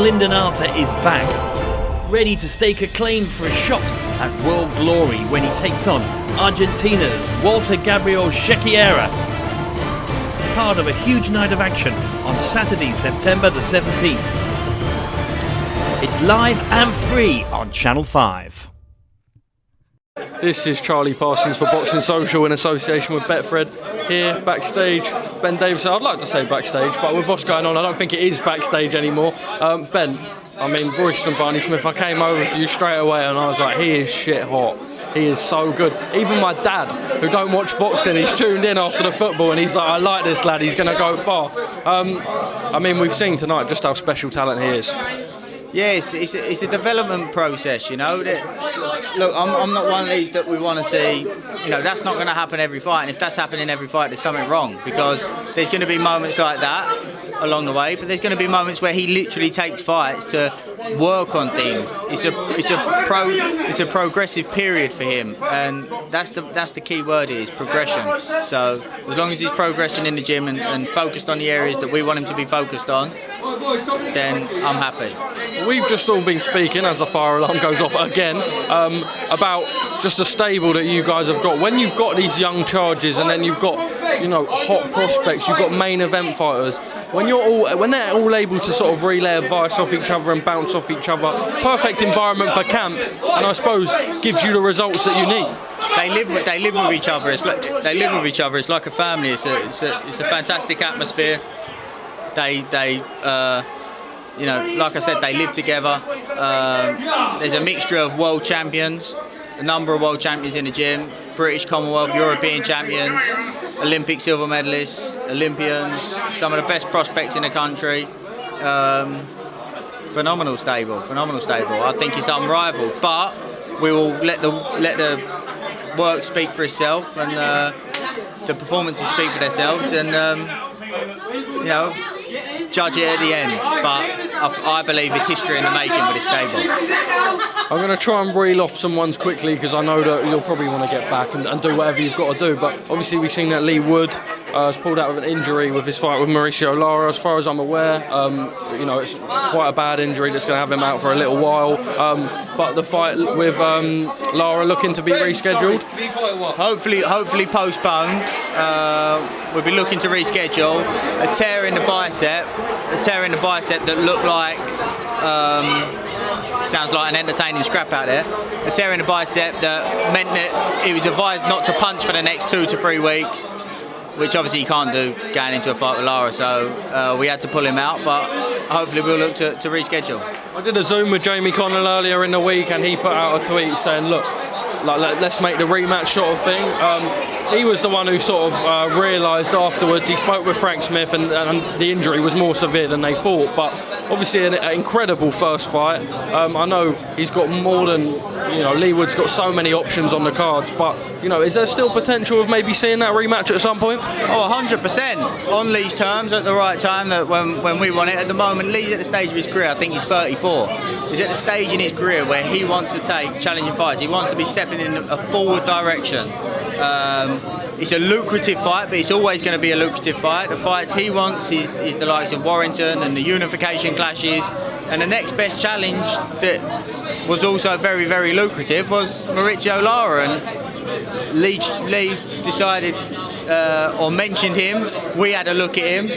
Lyndon Arthur is back, ready to stake a claim for a shot at world glory when he takes on Argentina's Walter Gabriel Shequiera. Part of a huge night of action on Saturday, September the 17th. It's live and free on Channel 5. This is Charlie Parsons for Boxing Social in association with Betfred. Here, backstage, Ben Davison. I'd like to say backstage, but with what's going on, I don't think it is backstage anymore. Ben, I mean, Royston Barney-Smith, I came over to you straight away and I was like, he is shit hot. He is so good. Even my dad, who don't watch boxing, he's tuned in after the football and he's like, I like this lad, he's going to go far. I mean, we've seen tonight just how special talent he is. Yes, it's a development process, you know. Look, I'm not one of these that we want to see, you know, that's not going to happen every fight. And if that's happening every fight, there's something wrong, because there's going to be moments like that along the way, but there's going to be moments where he literally takes fights to work on things. It's a progressive period for him, and that's the key word is progression. So as long as he's progressing in the gym and focused on the areas that we want him to be focused on, then I'm happy. We've just all been speaking, as the fire alarm goes off again, about just the stable that you guys have got. When you've got these young charges and then you've got, you know, hot prospects, you've got main event fighters, when they're all able to sort of relay advice off each other and bounce off each other, perfect environment for camp, and I suppose gives you the results that you need. They live with each other. It's like a family. It's a fantastic atmosphere. They you know, like I said, they live together. There's a mixture of world champions, a number of world champions in the gym, British, Commonwealth, European champions, Olympic silver medalists, Olympians, some of the best prospects in the country. Phenomenal stable. I think it's unrivaled, but we will let the work speak for itself, and the performances speak for themselves, and you know, judge it at the end. But I believe it's history in the making with this stable. I'm going to try and reel off some ones quickly because I know that you'll probably want to get back and do whatever you've got to do. But obviously we've seen that Lee Wood has pulled out with an injury with his fight with WOOD-LARA. As far as I'm aware, you know, it's quite a bad injury that's going to have him out for a little while. But the fight with Lara looking to be rescheduled. Hopefully postponed. We'll be looking to reschedule. A tear in the bicep that looked like, sounds like an entertaining scrap out there. A tear in the bicep that meant that he was advised not to punch for the next 2 to 3 weeks, which obviously you can't do going into a fight with Lara, so we had to pull him out, but hopefully we'll look to reschedule. I did a Zoom with Jamie Connell earlier in the week and he put out a tweet saying, look, let's make the rematch sort of thing. He was the one who sort of realised afterwards, he spoke with Frank Smith and the injury was more severe than they thought, but obviously an incredible first fight. I know he's got more than, you know, Lee Wood's got so many options on the cards, but, you know, is there still potential of maybe seeing that rematch at some point? Oh, 100%. On Lee's terms, at the right time, that when we want it. At the moment, Lee's at the stage of his career, I think he's 34. He's at the stage in his career where he wants to take challenging fights. He wants to be stepping in a forward direction. It's a lucrative fight, but it's always going to be a lucrative fight. The fights he wants is the likes of Warrington and the unification clashes, and the next best challenge that was also very, very lucrative was WOOD-LARA, and Lee decided or mentioned him. We had a look at him.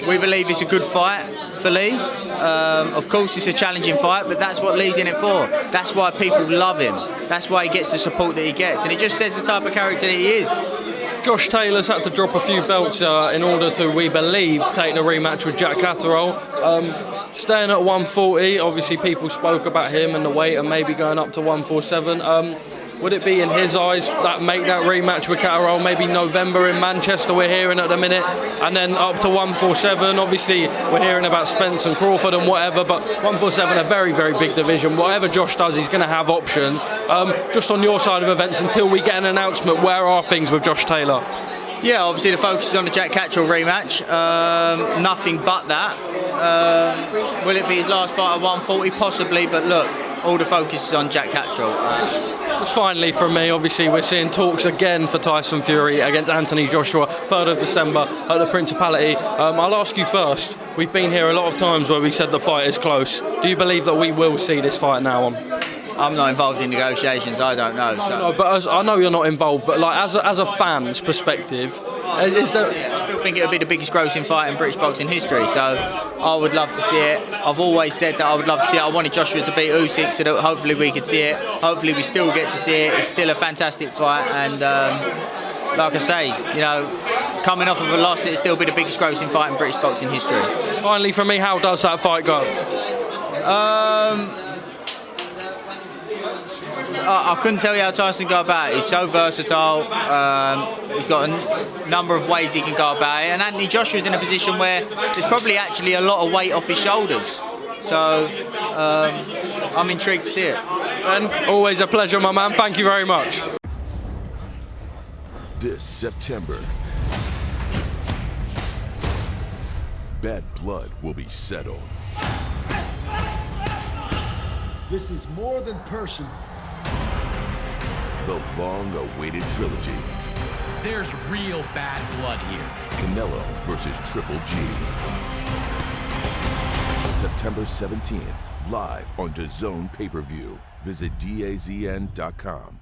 We believe it's a good fight for Lee. Of course it's a challenging fight, but that's what Lee's in it for. That's why people love him. That's why he gets the support that he gets, and it just says the type of character that he is. Josh Taylor's had to drop a few belts in order to, we believe, take the rematch with Jack Catterall. Staying at 140, obviously people spoke about him and the weight and maybe going up to 147. Would it be in his eyes that make that rematch with Catterall maybe November in Manchester, we're hearing at the minute, and then up to 147? Obviously we're hearing about Spence and Crawford and whatever, but 147 a very, very big division. Whatever Josh does, he's going to have options. Just on your side of events, until we get an announcement, where are things with Josh Taylor? Yeah, obviously the focus is on the Jack Catterall rematch. Nothing but that. Will it be his last fight at 140? Possibly, but look, all the focus is on Jack Catterall. Just finally from me, obviously we're seeing talks again for Tyson Fury against Anthony Joshua, 3rd of December at the Principality. I'll ask you first, we've been here a lot of times where we said the fight is close. Do you believe that we will see this fight now on? I'm not involved in negotiations, I don't know. So. No, but I know you're not involved, but like as a fan's perspective, is there... I still think it would be the biggest grossing fight in British boxing history, so I would love to see it. I've always said that I would love to see it. I wanted Joshua to beat Usyk so that hopefully we could see it. Hopefully we still get to see it. It's still a fantastic fight, and like I say, you know, coming off of a loss, it'll still be the biggest grossing fight in British boxing history. Finally from me, how does that fight go? I couldn't tell you how Tyson go about it. He's so versatile. He's got a number of ways he can go about it. And Anthony Joshua's in a position where there's probably actually a lot of weight off his shoulders. So I'm intrigued to see it. Ben, always a pleasure, my man. Thank you very much. This September, bad blood will be settled. This is more than personal. The long-awaited trilogy. There's real bad blood here. Canelo versus Triple G. September 17th, live on DAZN pay-per-view. Visit DAZN.com.